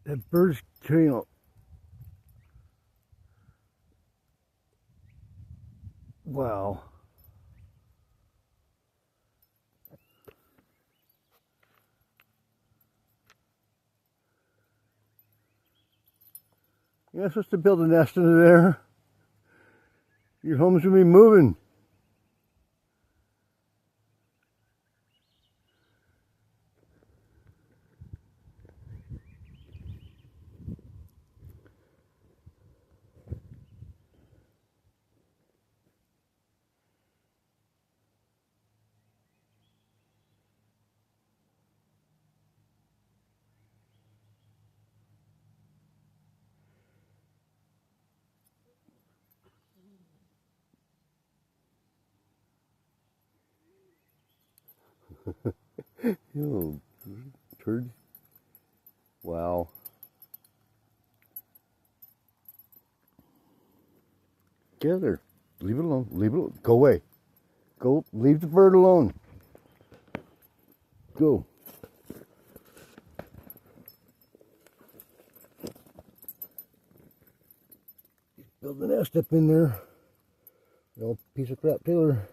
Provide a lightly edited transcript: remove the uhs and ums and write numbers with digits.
That bird's carrying a... Wow. You're not supposed to build a nest under there. Your home's gonna be moving. You little turd. Wow. Get there. Leave it alone. Leave it alone. Go away. Go. Leave the bird alone. Go. Build the nest up in there. You old piece of crap, Taylor.